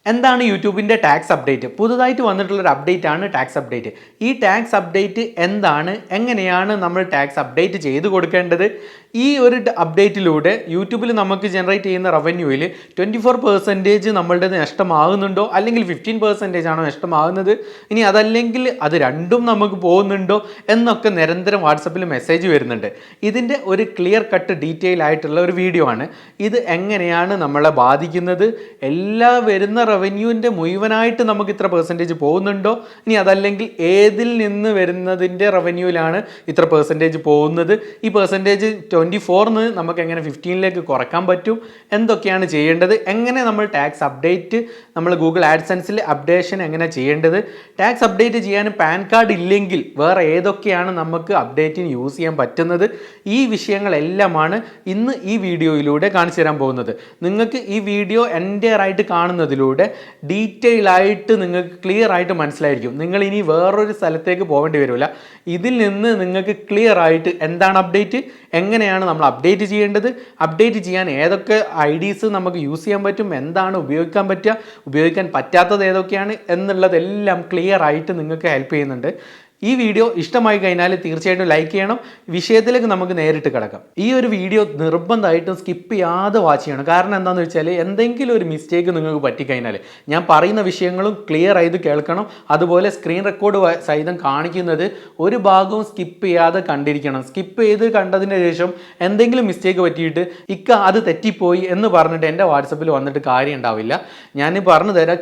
എന്താണ് യൂട്യൂബിൻ്റെ tax update? പുതുതായിട്ട് വന്നിട്ടുള്ളൊരു അപ്ഡേറ്റ് ആണ് ടാക്സ് അപ്ഡേറ്റ്. ഈ ടാക്സ് അപ്ഡേറ്റ് എന്താണ്, എങ്ങനെയാണ് നമ്മൾ ടാക്സ് അപ്ഡേറ്റ് ചെയ്ത് കൊടുക്കേണ്ടത്? ഈ ഒരു അപ്ഡേറ്റിലൂടെ യൂട്യൂബിൽ നമുക്ക് ജനറേറ്റ് ചെയ്യുന്ന റവന്യൂവിൽ 24% നമ്മളുടെ നഷ്ടമാകുന്നുണ്ടോ, അല്ലെങ്കിൽ 15% ആണോ നഷ്ടമാകുന്നത്, ഇനി അതല്ലെങ്കിൽ അത് രണ്ടും നമുക്ക് പോകുന്നുണ്ടോ എന്നൊക്കെ നിരന്തരം വാട്സപ്പിൽ മെസ്സേജ് വരുന്നുണ്ട്. ഇതിൻ്റെ ഒരു ക്ലിയർ കട്ട് ഡീറ്റെയിൽ ആയിട്ടുള്ള ഒരു വീഡിയോ ആണ്. ഇത് എങ്ങനെയാണ് നമ്മളെ ബാധിക്കുന്നത്, എല്ലാ വരുന്ന റവന്യൂവിൻ്റെ മുഴുവനായിട്ട് നമുക്ക് ഇത്ര പെർസെൻറ്റേജ് പോകുന്നുണ്ടോ, ഇനി അതല്ലെങ്കിൽ ഏതിൽ നിന്ന് വരുന്നതിൻ്റെ റവന്യൂവിലാണ് ഇത്ര പെർസെൻറ്റേജ് പോകുന്നത്, ഈ പെർസെൻറ്റേജ് 24 നമുക്ക് എങ്ങനെ 15 കുറയ്ക്കാൻ പറ്റും, എന്തൊക്കെയാണ് ചെയ്യേണ്ടത്, എങ്ങനെ നമ്മൾ ടാക്സ് അപ്ഡേറ്റ് നമ്മൾ ഗൂഗിൾ ആഡ്സെൻസിൽ അപ്ഡേഷൻ എങ്ങനെ ചെയ്യേണ്ടത്, ടാക്സ് അപ്ഡേറ്റ് ചെയ്യാൻ പാൻ കാർഡ് ഇല്ലെങ്കിൽ വേറെ ഏതൊക്കെയാണ് നമുക്ക് അപ്ഡേറ്റിന് യൂസ് ചെയ്യാൻ പറ്റുന്നത്, ഈ വിഷയങ്ങളെല്ലാമാണ് ഇന്ന് ഈ വീഡിയോയിലൂടെ കാണിച്ചു തരാൻ പോകുന്നത്. നിങ്ങൾക്ക് ഈ വീഡിയോ എൻ്റെയർ ആയിട്ട് കാണുന്നതിലൂടെ ഡീറ്റെയിൽ ആയിട്ട് നിങ്ങൾക്ക് ക്ലിയർ ആയിട്ട് മനസ്സിലായിരിക്കും. നിങ്ങൾ ഇനി വേറൊരു സ്ഥലത്തേക്ക് പോകേണ്ടി വരില്ല. ഇതിൽ നിന്ന് നിങ്ങൾക്ക് ക്ലിയർ ആയിട്ട് എന്താണ് അപ്ഡേറ്റ്, എങ്ങനെയാണ് നമ്മൾ അപ്ഡേറ്റ് ചെയ്യേണ്ടത്, അപ്ഡേറ്റ് ചെയ്യാൻ ഏതൊക്കെ IDs നമുക്ക് യൂസ് ചെയ്യാൻ പറ്റും, എന്താണ് ഉപയോഗിക്കാൻ പറ്റുക, ഉപയോഗിക്കാൻ പറ്റാത്തത് ഏതൊക്കെയാണ് എന്നുള്ളതെല്ലാം ക്ലിയർ ആയിട്ട് നിങ്ങൾക്ക് ഹെൽപ്പ് ചെയ്യുന്നുണ്ട്. ഈ വീഡിയോ ഇഷ്ടമായി കഴിഞ്ഞാൽ തീർച്ചയായിട്ടും ലൈക്ക് ചെയ്യണം. വിഷയത്തിലേക്ക് നമുക്ക് നേരിട്ട് കിടക്കാം. ഈ ഒരു വീഡിയോ നിർബന്ധമായിട്ടും സ്കിപ്പ് ചെയ്യാതെ വാച്ച് ചെയ്യണം. കാരണം എന്താണെന്ന് വെച്ചാൽ എന്തെങ്കിലും ഒരു മിസ്റ്റേക്ക് നിങ്ങൾക്ക് പറ്റിക്കഴിഞ്ഞാൽ ഞാൻ പറയുന്ന വിഷയങ്ങളും ക്ലിയർ ആയത് കേൾക്കണം. അതുപോലെ സ്ക്രീൻ റെക്കോർഡ് സഹിതം കാണിക്കുന്നത് ഒരു ഭാഗവും സ്കിപ്പ് ചെയ്യാതെ കണ്ടിരിക്കണം. സ്കിപ്പ് ചെയ്ത് കണ്ടതിന് ശേഷം എന്തെങ്കിലും മിസ്റ്റേക്ക് പറ്റിയിട്ട് അത് തെറ്റിപ്പോയി എന്ന് പറഞ്ഞിട്ട് എൻ്റെ വാട്സപ്പിൽ വന്നിട്ട് കാര്യം ഉണ്ടാവില്ല. ഞാൻ പറഞ്ഞു തരാം,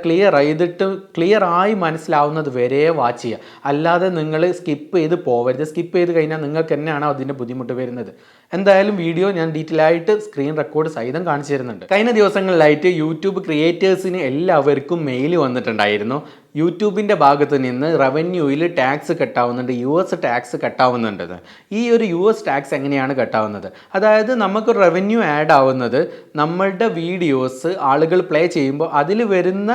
ക്ലിയർ ആയി മനസ്സിലാവുന്നത് വരെ വാച്ച് ചെയ്യുക. അല്ലാതെ നിങ്ങൾ സ്കിപ്പ് ചെയ്ത് പോവരുത്. സ്കിപ്പ് ചെയ്ത് കഴിഞ്ഞാൽ നിങ്ങൾക്ക് തന്നെയാണ് അതിൻ്റെ ബുദ്ധിമുട്ട് വരുന്നത്. എന്തായാലും വീഡിയോ ഞാൻ ഡീറ്റെയിൽ ആയിട്ട് സ്ക്രീൻ റെക്കോർഡ് സഹിതം കാണിച്ചു തരുന്നുണ്ട്. കഴിഞ്ഞ ദിവസങ്ങളിലായിട്ട് യൂട്യൂബ് ക്രിയേറ്റേഴ്സിന് എല്ലാവർക്കും മെയിൽ വന്നിട്ടുണ്ടായിരുന്നു. യൂട്യൂബിൻ്റെ ഭാഗത്ത് നിന്ന് റവന്യൂവിൽ ടാക്സ് കട്ടാവുന്നുണ്ട്, US ടാക്സ് കട്ടാവുന്നുണ്ട്. ഈ ഒരു US ടാക്സ് എങ്ങനെയാണ് കട്ടാവുന്നത്? അതായത് നമുക്ക് റവന്യൂ ആഡ് ആവുന്നത് നമ്മളുടെ വീഡിയോസ് ആളുകൾ പ്ലേ ചെയ്യുമ്പോൾ അതിൽ വരുന്ന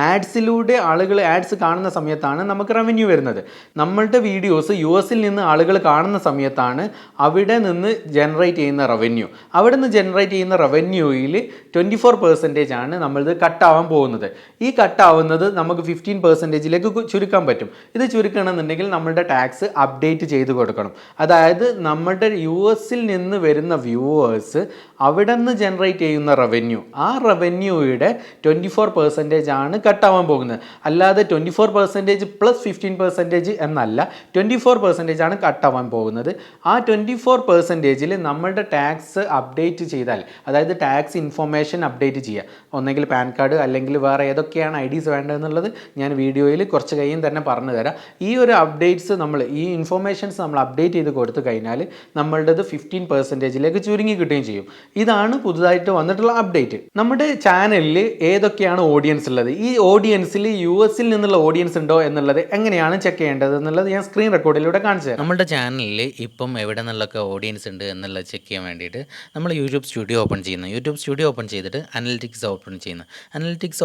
ആഡ്സിലൂടെ ആളുകൾ ആഡ്സ് കാണുന്ന സമയത്താണ് നമുക്ക് റവന്യൂ വരുന്നത്. നമ്മളുടെ വീഡിയോസ് US നിന്ന് ആളുകൾ കാണുന്ന സമയത്താണ് അവിടെ നിന്ന് ജനറേറ്റ് ചെയ്യുന്ന റവന്യൂ. അവിടെ നിന്ന് ജനറേറ്റ് ചെയ്യുന്ന റവന്യൂയിൽ 24% ആണ് നമ്മളിത് കട്ടാവാൻ പോകുന്നത്. ഈ കട്ടാവുന്നത് നമുക്ക് 15%ലേക്ക് ചുരുക്കാൻ പറ്റും. ഇത് ചുരുക്കണമെന്നുണ്ടെങ്കിൽ നമ്മളുടെ ടാക്സ് അപ്ഡേറ്റ് ചെയ്ത് കൊടുക്കണം. അതായത് നമ്മുടെ US നിന്ന് വരുന്ന വ്യൂവേഴ്സ് അവിടെ നിന്ന് ജനറേറ്റ് ചെയ്യുന്ന റവന്യൂ, ആ റവന്യൂയുടെ 24% ആണ് കട്ടാവാൻ പോകുന്നത്. അല്ലാതെ 24% പ്ലസ് 15% എന്നല്ല, 24% ആണ് കട്ടാവാൻ പോകുന്നത്. ആ 24%ൽ നമ്മളുടെ ടാക്സ് അപ്ഡേറ്റ് ചെയ്താൽ, അതായത് ടാക്സ് ഇൻഫോർമേഷൻ അപ്ഡേറ്റ് ചെയ്യുക, ഒന്നെങ്കിൽ പാൻ കാർഡ് അല്ലെങ്കിൽ വേറെ ഏതൊക്കെയാണ് IDs വേണ്ടതെന്നുള്ളത് ഞാൻ വീഡിയോയിൽ കുറച്ച് കഴിയും തന്നെ പറഞ്ഞു തരാം. ഈ ഒരു അപ്ഡേറ്റ്സ് ഈ ഇൻഫോർമേഷൻസ് നമ്മൾ അപ്ഡേറ്റ് ചെയ്ത് കൊടുത്തു കഴിഞ്ഞാൽ നമ്മളുടേത് 15%ലേക്ക് ചുരുങ്ങി കിട്ടുകയും ചെയ്യും. ഇതാണ് പുതുതായിട്ട് വന്നിട്ടുള്ള അപ്ഡേറ്റ്. നമ്മുടെ ചാനലിൽ ഏതൊക്കെയാണ് ഓഡിയൻസ് ഉള്ളത്, ഈ ഓഡിയൻസിൽ US നിന്നുള്ള ഓഡിയൻസ് ഉണ്ടോ എന്നുള്ളത് എങ്ങനെയാണ് ചെക്ക് ചെയ്യേണ്ടത് എന്നുള്ളത് ഞാൻ സ്ക്രീൻ റെക്കോർഡിലൂടെ കാണിച്ചു തരാം. നമ്മുടെ ചാനലിൽ ഇപ്പം എവിടെ നിന്നൊക്കെ ഓഡിയൻസ് ഉണ്ട് എന്നുള്ളത് ചെക്ക് ചെയ്യാൻ വേണ്ടിയിട്ട് നമ്മൾ യൂട്യൂബ് സ്റ്റുഡിയോ ഓപ്പൺ ചെയ്തിട്ട് അനലിറ്റിക്സ്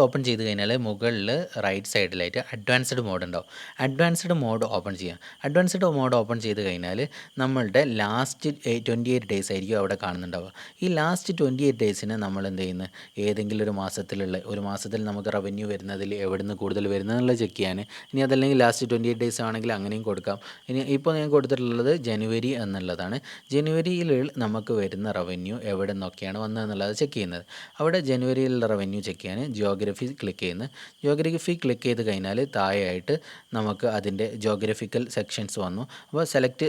ഓപ്പൺ ചെയ്ത് കഴിഞ്ഞാൽ മുകളിൽ റൈറ്റ് സൈഡിലായിട്ട് അഡ്വാൻസ്ഡ് മോഡ് ഉണ്ടാവും. അഡ്വാൻസ്ഡ് മോഡ് ഓപ്പൺ ചെയ്ത് കഴിഞ്ഞാൽ നമ്മളുടെ ലാസ്റ്റ് 28 ഡേയ്സ് ആയിരിക്കും അവിടെ കാണുന്നുണ്ടാവുക. ഈ ലാസ്റ്റ് 28 ഡേയ്സിന് നമ്മൾ എന്ത് ചെയ്യുന്നത്, ഏതെങ്കിലും ഒരു മാസത്തിൽ നമുക്ക് റവന്യൂ വരുന്നതിൽ എവിടെ നിന്ന് കൂടുതൽ വരുന്നതെന്നുള്ളത് ചെക്ക് ചെയ്യാൻ. ഇനി അതല്ലെങ്കിൽ ലാസ്റ്റ് 28 ഡേയ്സ് ആണെങ്കിൽ അങ്ങനെയും കൊടുക്കാം. ഇനി ഇപ്പോൾ ഞാൻ കൊടുത്തിട്ടുള്ളത് ജനുവരി എന്നുള്ളതാണ്. ജനുവരിയിൽ നമുക്ക് വരുന്ന റവന്യൂ എവിടെ നിന്നൊക്കെയാണ് വന്നതെന്നുള്ളത് ചെക്ക് ചെയ്യുന്നത്. അവിടെ ജനുവരിയിലുള്ള റവന്യൂ ചെക്ക് ചെയ്യാൻ ജിയോഗ്രഫി ക്ലിക്ക് ചെയ്ത് കഴിഞ്ഞാൽ താഴെയായിട്ട് നമുക്ക് അതിൻ്റെ ജിയോഗ്രഫിക്കൽ സെക്ഷൻസ് വന്നു. അപ്പോൾ സെലക്ട്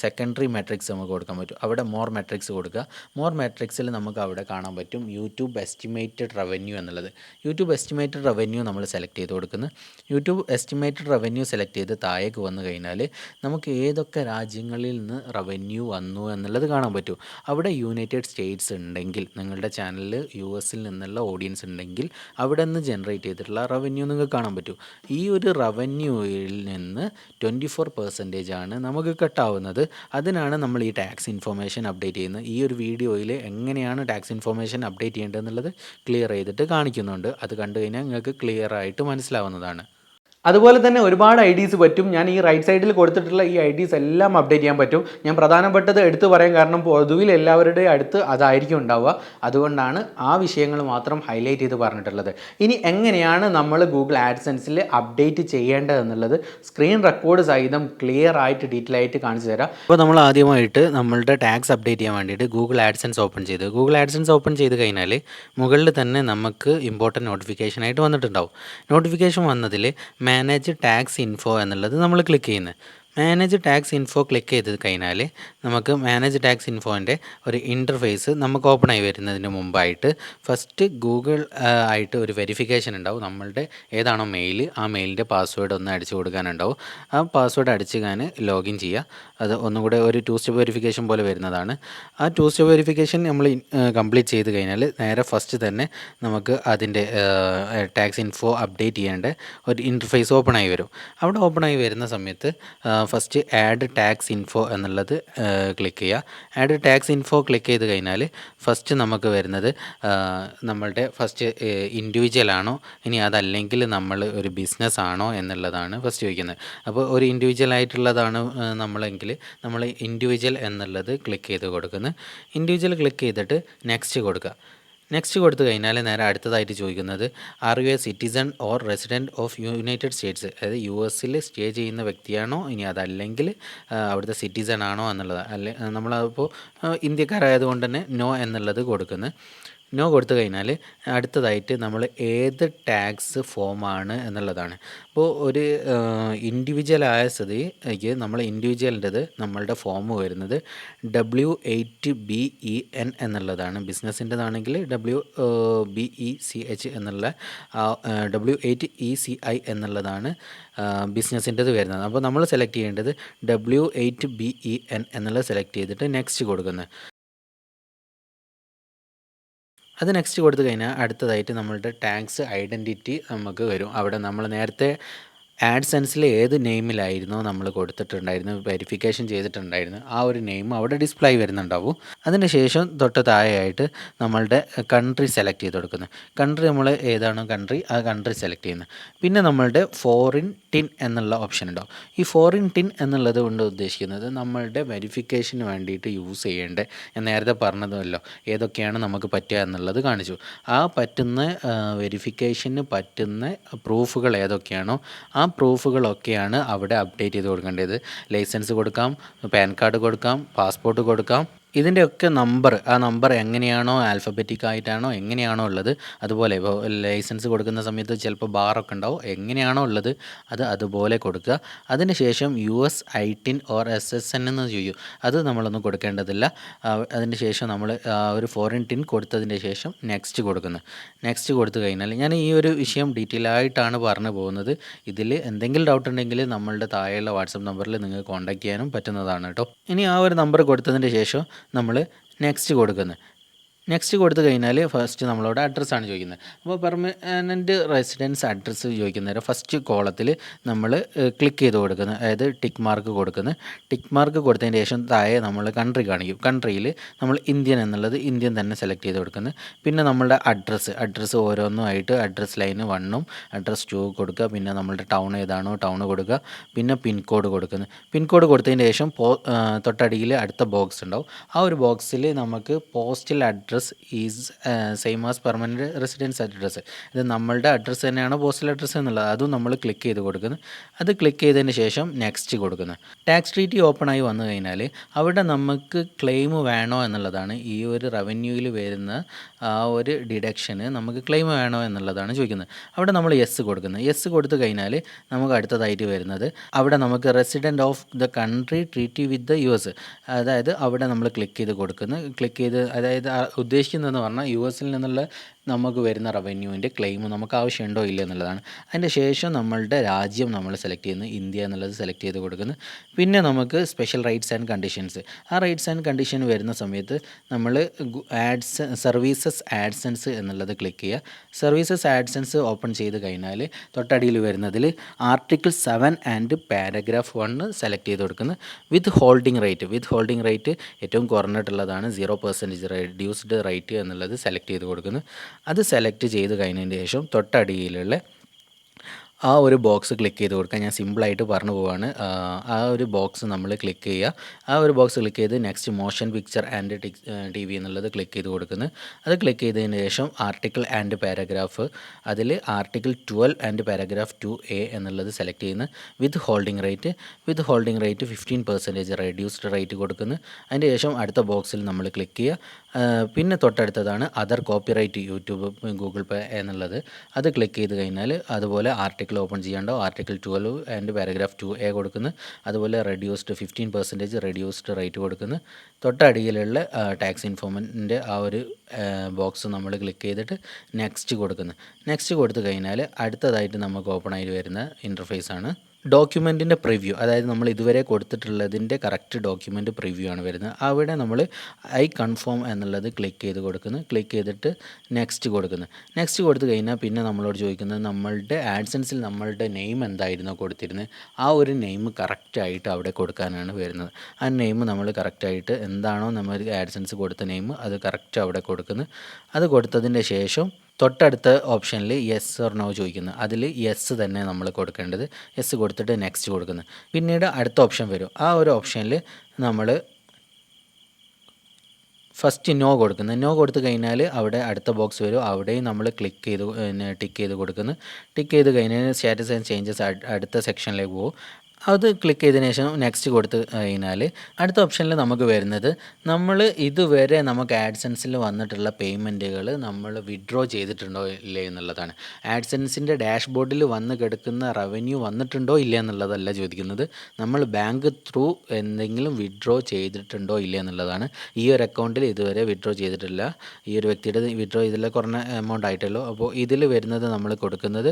സെക്കൻഡറി മെട്രിക്സ് നമുക്ക് കൊടുക്കാൻ പറ്റും. അവിടെ മോർ മെട്രിക്സ് കൊടുക്കുക. മോർ മെട്രിക്സിൽ നമുക്ക് അവിടെ കാണാൻ പറ്റും യൂട്യൂബ് എസ്റ്റിമേറ്റഡ് റവന്യൂ എന്നുള്ളത്. യൂട്യൂബ് എസ്റ്റിമേറ്റഡ് റവന്യൂ നമ്മൾ സെലക്ട് ചെയ്ത് കൊടുക്കുന്നത്. യൂട്യൂബ് എസ്റ്റിമേറ്റഡ് റവന്യൂ സെലക്ട് ചെയ്ത് താഴേക്ക് വന്നു കഴിഞ്ഞാൽ നമുക്ക് ഏതൊക്കെ രാജ്യങ്ങളിൽ നിന്ന് റവന്യൂ വന്നു എന്നുള്ളത് കാണാൻ പറ്റും. അവിടെ യുണൈറ്റഡ് സ്റ്റേറ്റ്സ് ഉണ്ടെങ്കിൽ, നിങ്ങളുടെ ചാനലിൽ US നിന്നുള്ള ഓഡിയൻസ് ഉണ്ടെങ്കിൽ അവിടെ നിന്ന് ജനറേറ്റ് ചെയ്തിട്ടുള്ള റവന്യൂ നിങ്ങൾക്ക് കാണാൻ പറ്റും. ഈ ഒരു റവന്യൂയിൽ നിന്ന് 24% ആണ് നമുക്ക് കട്ടാവുന്നത്. അതിനാണ് നമ്മൾ ഈ ടാക്സ് ഇൻഫോർമേഷൻ അപ്ഡേറ്റ് ചെയ്യുന്നത്. ഈ ഒരു വീഡിയോയിൽ എങ്ങനെയാണ് ടാക്സ് ഇൻഫോർമേഷൻ അപ്ഡേറ്റ് ചെയ്യേണ്ടതെന്നുള്ളത് ക്ലിയർ ചെയ്തിട്ട് കാണിക്കുന്നുണ്ട്. അത് കണ്ടു കഴിഞ്ഞാൽ നിങ്ങൾക്ക് ക്ലിയർ ആയിട്ട് മനസ്സിലാവുന്നതാണ്. അതുപോലെ തന്നെ ഒരുപാട് ഐഡീസ് പറ്റും. ഞാൻ ഈ റൈറ്റ് സൈഡിൽ കൊടുത്തിട്ടുള്ള ഈ ഐഡീസ് എല്ലാം അപ്ഡേറ്റ് ചെയ്യാൻ പറ്റും. ഞാൻ പ്രധാനപ്പെട്ടത് എടുത്തു പറയാൻ കാരണം പൊതുവിൽ എല്ലാവരുടെയും അടുത്ത് അതായിരിക്കും ഉണ്ടാവുക. അതുകൊണ്ടാണ് ആ വിഷയങ്ങൾ മാത്രം ഹൈലൈറ്റ് ചെയ്ത് പറഞ്ഞിട്ടുള്ളത്. ഇനി എങ്ങനെയാണ് നമ്മൾ ഗൂഗിൾ ആഡ്സെൻസിൽ അപ്ഡേറ്റ് ചെയ്യേണ്ടതെന്നുള്ളത് സ്ക്രീൻ റെക്കോർഡ് സഹിതം ക്ലിയർ ആയിട്ട് ഡീറ്റെയിൽ ആയിട്ട് കാണിച്ചു തരാം. അപ്പോൾ നമ്മൾ ആദ്യമായിട്ട് നമ്മളുടെ ടാക്സ് അപ്ഡേറ്റ് ചെയ്യാൻ വേണ്ടിയിട്ട് ഗൂഗിൾ ആഡ്സെൻസ് ഓപ്പൺ ചെയ്ത് ഓപ്പൺ ചെയ്ത് കഴിഞ്ഞാൽ മുകളിൽ തന്നെ നമുക്ക് ഇമ്പോർട്ടൻറ്റ് നോട്ടിഫിക്കേഷനായിട്ട് വന്നിട്ടുണ്ടാവും. നോട്ടിഫിക്കേഷൻ വന്നതിൽ മാനേജ് ടാക്സ് ഇൻഫോ എന്നുള്ളത് നമ്മൾ ക്ലിക്ക് ചെയ്യുന്നത്. മാനേജ് ടാക്സ് ഇൻഫോ ക്ലിക്ക് ചെയ്ത് കഴിഞ്ഞാൽ നമുക്ക് മാനേജ് ടാക്സ് ഇൻഫോൻ്റെ ഒരു ഇൻ്റർഫേസ് നമുക്ക് ഓപ്പൺ ആയി വരുന്നതിന് മുമ്പായിട്ട് ഫസ്റ്റ് ഗൂഗിൾ ആയിട്ട് ഒരു വെരിഫിക്കേഷൻ ഉണ്ടാവും. നമ്മളുടെ ഏതാണോ മെയിൽ, ആ മെയിലിൻ്റെ പാസ്വേഡ് ഒന്ന് അടിച്ചു കൊടുക്കാനുണ്ടാവും. ആ പാസ്വേഡ് അടിച്ച് ലോഗിൻ ചെയ്യുക. അത് ഒന്നുകൂടെ ഒരു 2 സ്റ്റെപ്പ് വെരിഫിക്കേഷൻ പോലെ വരുന്നതാണ്. ആ 2 സ്റ്റെപ്പ് വെരിഫിക്കേഷൻ നമ്മൾ കംപ്ലീറ്റ് ചെയ്ത് കഴിഞ്ഞാൽ നേരെ ഫസ്റ്റ് തന്നെ നമുക്ക് അതിൻ്റെ ടാക്സ് ഇൻഫോ അപ്ഡേറ്റ് ചെയ്യേണ്ട ഒരു ഇൻ്റർഫേസ് ഓപ്പൺ ആയി വരും. അവിടെ ഓപ്പൺ ആയി വരുന്ന സമയത്ത് ഫസ്റ്റ് ആഡ് ടാക്സ് ഇൻഫോ എന്നുള്ളത് ക്ലിക്ക് ചെയ്യുക. ആഡ് ടാക്സ് ഇൻഫോ ക്ലിക്ക് ചെയ്ത് കഴിഞ്ഞാൽ ഫസ്റ്റ് നമുക്ക് വരുന്നത് നമ്മളുടെ ഫസ്റ്റ് ഇൻഡിവിജ്വൽ ആണോ ഇനി അതല്ലെങ്കിൽ നമ്മൾ ഒരു ബിസിനസ് ആണോ എന്നുള്ളതാണ് ഫസ്റ്റ് ചോദിക്കുന്നത്. അപ്പോൾ ഒരു ഇൻഡിവിജ്വൽ ആയിട്ടുള്ളതാണ് നമ്മളെങ്കിൽ നമ്മൾ ഇൻഡിവിജ്വൽ എന്നുള്ളത് ക്ലിക്ക് ചെയ്ത് കൊടുക്കുന്നത്. ഇൻഡിവിജ്വൽ ക്ലിക്ക് ചെയ്തിട്ട് നെക്സ്റ്റ് കൊടുക്കുക. നെക്സ്റ്റ് കൊടുത്തു കഴിഞ്ഞാൽ നേരെ അടുത്തതായിട്ട് ചോദിക്കുന്നത് are you A citizen or resident of United States, അതായത് US സ്റ്റേ ചെയ്യുന്ന വ്യക്തിയാണോ ഇനി അതല്ലെങ്കിൽ അവിടുത്തെ സിറ്റിസൺ ആണോ എന്നുള്ളത്. നമ്മളപ്പോൾ ഇന്ത്യക്കാരായതുകൊണ്ട് തന്നെ നോ എന്നുള്ളത് കൊടുക്കുന്നത്. നോ കൊടുത്തു കഴിഞ്ഞാൽ അടുത്തതായിട്ട് നമ്മൾ ഏത് ടാക്സ് ഫോമാണ് എന്നുള്ളതാണ്. അപ്പോൾ ഒരു ഇൻഡിവിജ്വലായ സ്ഥിതിക്ക് നമ്മൾ ഇൻഡിവിജ്വലിൻ്റെത് നമ്മളുടെ ഫോം വരുന്നത് W8BEN എന്നുള്ളതാണ്. ബിസിനസ്സിൻ്റെതാണെങ്കിൽ WBECH എന്നുള്ള W8ECI എന്നുള്ളതാണ് ബിസിനസ്സിൻ്റെത് വരുന്നത്. അപ്പോൾ നമ്മൾ സെലക്ട് ചെയ്യേണ്ടത് W8BEN എന്നുള്ളത് സെലക്ട് ചെയ്തിട്ട് നെക്സ്റ്റ് കൊടുക്കുന്നത്. അത് നെക്സ്റ്റ് കൊടുത്തു കഴിഞ്ഞാൽ അടുത്തതായിട്ട് നമ്മളുടെ ടാക്സ് ഐഡൻറ്റിറ്റി നമുക്ക് വരും. അവിടെ നമ്മൾ നേരത്തെ ആഡ്സെൻസിൽ ഏത് നെയിമിലായിരുന്നോ നമ്മൾ കൊടുത്തിട്ടുണ്ടായിരുന്നു, വെരിഫിക്കേഷൻ ചെയ്തിട്ടുണ്ടായിരുന്നു, ആ ഒരു നെയിം അവിടെ ഡിസ്പ്ലേ വരുന്നുണ്ടാവും. അതിന് ശേഷം തൊട്ട് താഴെയായിട്ട് നമ്മളുടെ കൺട്രി സെലക്ട് ചെയ്ത് കൊടുക്കുന്നത്. കൺട്രി നമ്മൾ ഏതാണോ കൺട്രി, ആ കൺട്രി സെലക്ട് ചെയ്യുന്നത്. പിന്നെ നമ്മളുടെ ഫോറിൻ ടിൻ എന്നുള്ള ഓപ്ഷൻ ഉണ്ടാവും. ഈ ഫോറിൻ ടിൻ എന്നുള്ളത് കൊണ്ട് ഉദ്ദേശിക്കുന്നത് നമ്മളുടെ വെരിഫിക്കേഷന് വേണ്ടിയിട്ട് യൂസ് ചെയ്യേണ്ട, ഞാൻ നേരത്തെ പറഞ്ഞതുമല്ലോ ഏതൊക്കെയാണ് നമുക്ക് പറ്റുക എന്നുള്ളത് കാണിച്ചു. ആ പറ്റുന്ന വെരിഫിക്കേഷന് പറ്റുന്ന പ്രൂഫുകൾ ഏതൊക്കെയാണോ ആ പ്രൂഫുകളൊക്കെയാണ് അവിടെ അപ്ഡേറ്റ് ചെയ്ത് കൊടുക്കേണ്ടത്. ലൈസൻസ് കൊടുക്കാം, പാൻ കാർഡ് കൊടുക്കാം, പാസ്പോർട്ട് കൊടുക്കാം. ഇതിൻ്റെയൊക്കെ നമ്പർ, ആ നമ്പർ എങ്ങനെയാണോ ആൽഫബറ്റിക് ആയിട്ടാണോ എങ്ങനെയാണോ ഉള്ളത് അതുപോലെ. ഇപ്പോൾ ലൈസൻസ് കൊടുക്കുന്ന സമയത്ത് ചിലപ്പോൾ ബാറൊക്കെ ഉണ്ടാവും, എങ്ങനെയാണോ ഉള്ളത് അത് അതുപോലെ കൊടുക്കുക. അതിനുശേഷം US ITIN ഓർ SSN എന്ന് ചോദിക്കും, അത് നമ്മളൊന്നും കൊടുക്കേണ്ടതില്ല. അതിന് ശേഷം നമ്മൾ ഒരു ഫോറിൻ ടിൻ കൊടുത്തതിന് ശേഷം നെക്സ്റ്റ് കൊടുക്കുന്നു. നെക്സ്റ്റ് കൊടുത്തു കഴിഞ്ഞാൽ ഞാൻ ഈ ഒരു വിഷയം ഡീറ്റെയിൽ ആയിട്ടാണ് പറഞ്ഞു പോകുന്നത്. ഇതിൽ എന്തെങ്കിലും ഡൗട്ട് ഉണ്ടെങ്കിൽ നമ്മളുടെ താഴെയുള്ള വാട്സപ്പ് നമ്പറിൽ നിങ്ങൾക്ക് കോൺടാക്ട് ചെയ്യാനും പറ്റുന്നതാണ് കേട്ടോ. ഇനി ആ ഒരു നമ്പർ കൊടുത്തതിന് ശേഷം നമ്മൾ നെക്സ്റ്റ് കൊടുക്കുന്നത്. നെക്സ്റ്റ് കൊടുത്തു കഴിഞ്ഞാൽ ഫസ്റ്റ് നമ്മളോട് അഡ്രസ്സാണ് ചോദിക്കുന്നത്. അപ്പോൾ പെർമനൻറ്റ് റെസിഡൻസ് അഡ്രസ്സ് ചോദിക്കുന്നേരം ഫസ്റ്റ് കോളത്തിൽ നമ്മൾ ക്ലിക്ക് ചെയ്ത് കൊടുക്കുന്നത്, അതായത് ടിക്ക് മാർക്ക് കൊടുക്കുന്നത്. ടിക്ക് മാർക്ക് കൊടുത്തതിന് ശേഷം താഴെ നമ്മൾ കൺട്രി കാണിക്കും. കൺട്രിയിൽ നമ്മൾ ഇന്ത്യൻ എന്നുള്ളത് ഇന്ത്യൻ തന്നെ സെലക്ട് ചെയ്ത് കൊടുക്കുന്നത്. പിന്നെ നമ്മളുടെ അഡ്രസ്സ് ഓരോന്നുമായിട്ട് അഡ്രസ് ലൈന് 1ഉം അഡ്രസ് 2 കൊടുക്കുക. പിന്നെ നമ്മളുടെ ടൗൺ ഏതാണോ ടൗൺ കൊടുക്കുക. പിന്നെ പിൻകോഡ് കൊടുക്കുന്നത്. പിൻകോഡ് കൊടുത്തതിന് ശേഷം തൊട്ടടിയിൽ അടുത്ത ബോക്സ് ഉണ്ടാവും. ആ ഒരു ബോക്സിൽ നമുക്ക് postal address is same as permanent residence address, ഇത് നമ്മളുടെ അഡ്രസ്സ് തന്നെയാണ് പോസ്റ്റൽ അഡ്രസ്സ് എന്നുള്ളത്, അതും നമ്മൾ ക്ലിക്ക് ചെയ്ത് കൊടുക്കുന്നത്. അത് ക്ലിക്ക് ചെയ്തതിന് ശേഷം നെക്സ്റ്റ് കൊടുക്കുന്നത്. ടാക്സ് ട്രീറ്റി ഓപ്പൺ ആയി വന്നു കഴിഞ്ഞാൽ അവിടെ നമുക്ക് ക്ലെയിം വേണോ എന്നുള്ളതാണ്. ഈ ഒരു റവന്യൂവിൽ വരുന്ന ആ ഒരു ഡിഡക്ഷന് നമുക്ക് ക്ലെയിം വേണോ എന്നുള്ളതാണ് ചോദിക്കുന്നത്. അവിടെ നമ്മൾ യെസ് കൊടുക്കുന്നത്. യെസ് കൊടുത്തു കഴിഞ്ഞാൽ നമുക്ക് അടുത്തതായിട്ട് വരുന്നത് അവിടെ നമുക്ക് resident of the country treaty with the US, അതായത് അവിടെ നമ്മൾ ക്ലിക്ക് ചെയ്ത് കൊടുക്കുന്നു. ക്ലിക്ക് ചെയ്ത് അതായത് ഉദ്ദേശിക്കുന്നതെന്ന് പറഞ്ഞാൽ US നിന്നുള്ള നമുക്ക് വരുന്ന റവന്യൂവിൻ്റെ ക്ലെയിം നമുക്ക് ആവശ്യമുണ്ടോ ഇല്ല എന്നുള്ളതാണ്. അതിൻ്റെ ശേഷം നമ്മളുടെ രാജ്യം നമ്മൾ സെലക്ട് ചെയ്യുന്നത് ഇന്ത്യ എന്നുള്ളത് സെലക്ട് ചെയ്ത് കൊടുക്കുന്നത്. പിന്നെ നമുക്ക് സ്പെഷ്യൽ റൈറ്റ്സ് ആൻഡ് കണ്ടീഷൻസ്, ആ റൈറ്റ്സ് ആൻഡ് കണ്ടീഷൻ വരുന്ന സമയത്ത് നമ്മൾ സർവീസസ് ആഡ്സെൻസ് എന്നുള്ളത് ക്ലിക്ക് ചെയ്യുക. സർവീസസ് ആഡ്സെൻസ് ഓപ്പൺ ചെയ്ത് കഴിഞ്ഞാൽ തൊട്ടടിയിൽ വരുന്നതിൽ ആർട്ടിക്കിൾ 7 ആൻഡ് പാരഗ്രാഫ് 1 സെലക്ട് ചെയ്ത് കൊടുക്കുന്നത്. വിത്ത് ഹോൾഡിംഗ് റേറ്റ് ഏറ്റവും കുറഞ്ഞിട്ടുള്ളതാണ് 0% റെഡ്യൂസ്ഡ് റേറ്റ് എന്നുള്ളത് സെലക്ട് ചെയ്ത് കൊടുക്കുന്നത്. അത് സെലക്ട് ചെയ്ത് കഴിഞ്ഞതിന് ശേഷം തൊട്ടടിയിലുള്ള ആ ഒരു ബോക്സ് ക്ലിക്ക് ചെയ്ത് കൊടുക്കുക. ഞാൻ സിമ്പിളായിട്ട് പറഞ്ഞു പോവാണ്. ആ ഒരു ബോക്സ് നമ്മൾ ക്ലിക്ക് ചെയ്യുക. ആ ഒരു ബോക്സ് ക്ലിക്ക് ചെയ്ത് next motion picture and T V എന്നുള്ളത് ക്ലിക്ക് ചെയ്ത് കൊടുക്കുന്നത്. അത് ക്ലിക്ക് ചെയ്തതിന് ശേഷം ആർട്ടിക്കിൾ ആൻഡ് പാരഗ്രാഫ്, അതിൽ ആർട്ടിക്കിൾ 12 ആൻഡ് പാരഗ്രാഫ് 2A എന്നുള്ളത് സെലക്ട് ചെയ്യുന്നു. Withholding rate 15% reduced rate കൊടുക്കുന്നു. അതിന് ശേഷം അടുത്ത ബോക്സിൽ നമ്മൾ ക്ലിക്ക് ചെയ്യുക. പിന്നെ തൊട്ടടുത്തതാണ് other copyright YouTube, Google Pay എന്നുള്ളത്. അത് ക്ലിക്ക് ചെയ്ത് കഴിഞ്ഞാൽ അതുപോലെ ആർട്ടിക്കിൾ ഓപ്പൺ ചെയ്യാണ്ടാവും. ആർട്ടിക്കിൾ 12 ആൻഡ് പാരഗ്രാഫ് 2A കൊടുക്കുന്നു. അതുപോലെ 15% റെഡ്യൂസ്ഡ് റേറ്റ് കൊടുക്കുന്നു. തൊട്ടടിയിലുള്ള ടാക്സ് ഇൻഫോർമൻറ്റിൻ്റെ ആ ഒരു ബോക്സ് നമ്മൾ ക്ലിക്ക് ചെയ്തിട്ട് നെക്സ്റ്റ് കൊടുക്കുന്നു. നെക്സ്റ്റ് കൊടുത്തു കഴിഞ്ഞാൽ അടുത്തതായിട്ട് നമുക്ക് ഓപ്പൺ ആയിട്ട് വരുന്ന ഇൻ്റർഫേസാണ് ഡോക്യുമെൻറ്റിൻ്റെ പ്രിവ്യൂ. അതായത് നമ്മൾ ഇതുവരെ കൊടുത്തിട്ടുള്ളതിൻ്റെ കറക്റ്റ് ഡോക്യുമെൻറ്റ് പ്രിവ്യൂ ആണ് വരുന്നത്. അവിടെ നമ്മൾ ഐ കൺഫേം എന്നുള്ളത് ക്ലിക്ക് ചെയ്ത് കൊടുക്കുന്നു. ക്ലിക്ക് ചെയ്തിട്ട് നെക്സ്റ്റ് കൊടുക്കുന്നു. നെക്സ്റ്റ് കൊടുത്തു കഴിഞ്ഞാൽ പിന്നെ നമ്മളോട് ചോദിക്കുന്നത് നമ്മളുടെ ആഡ്സെൻസിൽ നമ്മളുടെ നെയിം എന്തായിരുന്നോ കൊടുത്തിരുന്നത് ആ ഒരു നെയിം കറക്റ്റായിട്ട് അവിടെ കൊടുക്കാനാണ് വരുന്നത്. ആ നെയിം നമ്മൾ കറക്റ്റായിട്ട് എന്താണോ നമ്മൾ ആഡ്സെൻസ് കൊടുത്ത നെയിം അത് കറക്റ്റ് അവിടെ കൊടുക്കുന്നു. അത് കൊടുത്തതിൻ്റെ ശേഷം തൊട്ടടുത്ത ഓപ്ഷനിൽ യെസ് ഓർ നോ ചോദിക്കുന്നു. അതിൽ യെസ് തന്നെ നമ്മൾ കൊടുക്കേണ്ടത്. യെസ് കൊടുത്തിട്ട് നെക്സ്റ്റ് കൊടുക്കുന്നു. പിന്നീട് അടുത്ത ഓപ്ഷൻ വരും. ആ ഒരു ഓപ്ഷനിൽ നമ്മൾ ഫസ്റ്റ് നോ കൊടുക്കുന്നത്. നോ കൊടുത്തു കഴിഞ്ഞാൽ അവിടെ അടുത്ത ബോക്സ് വരും. അവിടെയും നമ്മൾ ടിക്ക് ചെയ്ത് കൊടുക്കുന്നു. ടിക്ക് ചെയ്ത് കഴിഞ്ഞാൽ സ്റ്റാറ്റസ് ആൻഡ് ചേഞ്ചസ് അടുത്ത സെക്ഷനിലേക്ക് പോകും. അത് ക്ലിക്ക് ചെയ്തതിന് ശേഷം നെക്സ്റ്റ് കൊടുത്ത് കഴിഞ്ഞാൽ അടുത്ത ഓപ്ഷനിൽ നമുക്ക് വരുന്നത് നമ്മൾ ഇതുവരെ നമുക്ക് ആഡ്സെൻസിൽ വന്നിട്ടുള്ള പേയ്മെൻറ്റുകൾ നമ്മൾ വിഡ്രോ ചെയ്തിട്ടുണ്ടോ ഇല്ലേ എന്നുള്ളതാണ്. ആഡ്സെൻസിൻ്റെ ഡാഷ്ബോർഡിൽ വന്ന് കിടക്കുന്ന റവന്യൂ വന്നിട്ടുണ്ടോ ഇല്ല എന്നുള്ളതല്ല ചോദിക്കുന്നത്. നമ്മൾ ബാങ്ക് ത്രൂ എന്തെങ്കിലും വിഡ്രോ ചെയ്തിട്ടുണ്ടോ ഇല്ല എന്നുള്ളതാണ്. ഈ ഒരു അക്കൗണ്ടിൽ ഇതുവരെ വിഡ്രോ ചെയ്തിട്ടില്ല. ഈ ഒരു വ്യക്തിയുടെ വിഡ്രോ ഇതിൽ കുറഞ്ഞ എമൗണ്ട് ആയിട്ടുള്ളൂ. അപ്പോൾ ഇതിൽ വരുന്നത് നമ്മൾ കൊടുക്കുന്നത്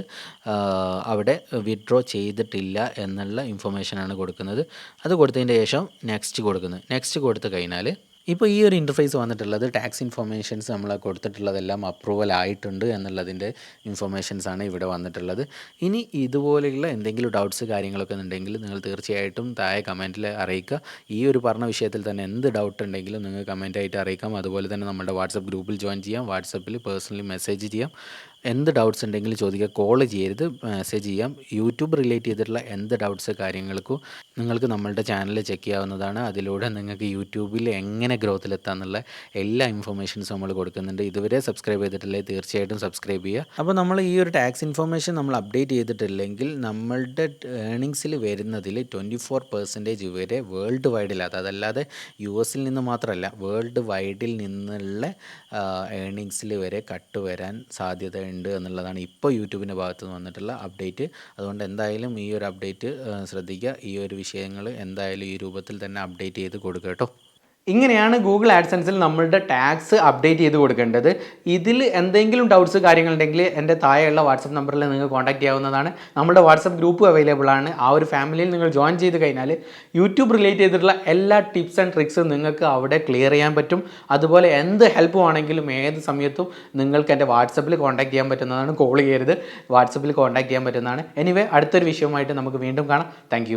അവിടെ വിഡ്രോ ചെയ്തിട്ടില്ല എന്നുള്ള ഇൻഫർമേഷനാണ് കൊടുക്കുന്നത്. അത് കൊടുത്തതിൻ്റെ ശേഷം നെക്സ്റ്റ് കൊടുക്കുന്നത്. നെക്സ്റ്റ് കൊടുത്തു കഴിഞ്ഞാൽ ഇപ്പോൾ ഈ ഒരു ഇൻ്റർഫേസ് വന്നിട്ടുള്ളത് ടാക്സ് ഇൻഫർമേഷൻസ് നമ്മൾ കൊടുത്തിട്ടുള്ളതെല്ലാം അപ്രൂവൽ ആയിട്ടുണ്ട് എന്നുള്ളതിൻ്റെ ഇൻഫർമേഷൻസാണ് ഇവിടെ വന്നിട്ടുള്ളത്. ഇനി ഇതുപോലെയുള്ള എന്തെങ്കിലും ഡൗട്ട്സ് കാര്യങ്ങളൊക്കെ ഉണ്ടെങ്കിൽ നിങ്ങൾ തീർച്ചയായിട്ടും താഴെ കമൻറ്റിൽ അറിയിക്കുക. ഈ ഒരു പറഞ്ഞ വിഷയത്തിൽ തന്നെ എന്ത് ഡൗട്ട് ഉണ്ടെങ്കിലും നിങ്ങൾ കമൻറ്റായിട്ട് അറിയിക്കാം. അതുപോലെ തന്നെ നമ്മുടെ വാട്സപ്പ് ഗ്രൂപ്പിൽ ജോയിൻ ചെയ്യാം. വാട്സപ്പിൽ പേഴ്സണലി മെസ്സേജ് ചെയ്യാം. എന്ത് ഡൗട്ട്സ് ഉണ്ടെങ്കിലും ചോദിക്കുക. കോൾ ചെയ്യരുത്, മെസ്സേജ് ചെയ്യാം. യൂട്യൂബ് റിലേറ്റ് ചെയ്തിട്ടുള്ള എന്ത് ഡൗട്ട്സ് കാര്യങ്ങൾക്കും നിങ്ങൾക്ക് നമ്മളുടെ ചാനൽ ചെക്ക് ചെയ്യാവുന്നതാണ്. അതിലൂടെ നിങ്ങൾക്ക് യൂട്യൂബിൽ എങ്ങനെ ഗ്രോത്തിലെത്താമെന്നുള്ള എല്ലാ ഇൻഫർമേഷൻസും നമ്മൾ കൊടുക്കുന്നുണ്ട്. ഇതുവരെ സബ്സ്ക്രൈബ് ചെയ്തിട്ടില്ലെങ്കിൽ തീർച്ചയായിട്ടും സബ്സ്ക്രൈബ് ചെയ്യുക. അപ്പോൾ നമ്മൾ ഈ ഒരു ടാക്സ് ഇൻഫർമേഷൻ നമ്മൾ അപ്ഡേറ്റ് ചെയ്തിട്ടില്ലെങ്കിൽ നമ്മളുടെ ഏണിങ്സിൽ വരുന്നതിൽ 24% വരെ വേൾഡ് വൈഡില്ലാത്ത, അതല്ലാതെ US നിന്ന് മാത്രമല്ല വേൾഡ് വൈഡിൽ നിന്നുള്ള ഏണിങ്സിൽ വരെ കട്ട് വരാൻ സാധ്യതയുണ്ട് എന്നുള്ളതാണ് ഇപ്പോൾ യൂട്യൂബിൻ്റെ ഭാഗത്ത് നിന്ന് വന്നിട്ടുള്ള അപ്ഡേറ്റ്. അതുകൊണ്ട് എന്തായാലും ഈ ഒരു അപ്ഡേറ്റ് ശ്രദ്ധിക്കുക. ഈ ഒരു വിഷയങ്ങൾ എന്തായാലും ഈ രൂപത്തിൽ തന്നെ അപ്ഡേറ്റ് ചെയ്ത് കൊടുക്കുക കേട്ടോ. ഇങ്ങനെയാണ് ഗൂഗിൾ ആഡ്സെൻസിൽ നമ്മളുടെ ടാക്സ് അപ്ഡേറ്റ് ചെയ്ത് കൊടുക്കേണ്ടത്. ഇതിൽ എന്തെങ്കിലും ഡൗട്ട്സ് കാര്യങ്ങളുണ്ടെങ്കിൽ എൻ്റെ താഴെയുള്ള വാട്സപ്പ് നമ്പറിൽ നിങ്ങൾക്ക് കോൺടാക്ട് ചെയ്യാവുന്നതാണ്. നമ്മുടെ വാട്സപ്പ് ഗ്രൂപ്പ് അവൈലബിൾ ആണ്. ആ ഒരു ഫാമിലിയിൽ നിങ്ങൾ ജോയിൻ ചെയ്ത് കഴിഞ്ഞാൽ യൂട്യൂബ് റിലേറ്റ് ചെയ്തിട്ടുള്ള എല്ലാ ടിപ്സ് ആൻഡ് ട്രിക്സും നിങ്ങൾക്ക് അവിടെ ക്ലിയർ ചെയ്യാൻ പറ്റും. അതുപോലെ എന്ത് ഹെൽപ്പ് ആണെങ്കിലും ഏത് സമയത്തും നിങ്ങൾക്ക് എൻ്റെ വാട്സപ്പിൽ കോൺടാക്ട് ചെയ്യാൻ പറ്റുന്നതാണ്. കോൾ ചെയ്യരുത്, വാട്സപ്പിൽ കോൺടാക്ട് ചെയ്യാൻ പറ്റുന്നതാണ്. എനിവേ അടുത്തൊരു വിഷയവുമായിട്ട് നമുക്ക് വീണ്ടും കാണാം. താങ്ക്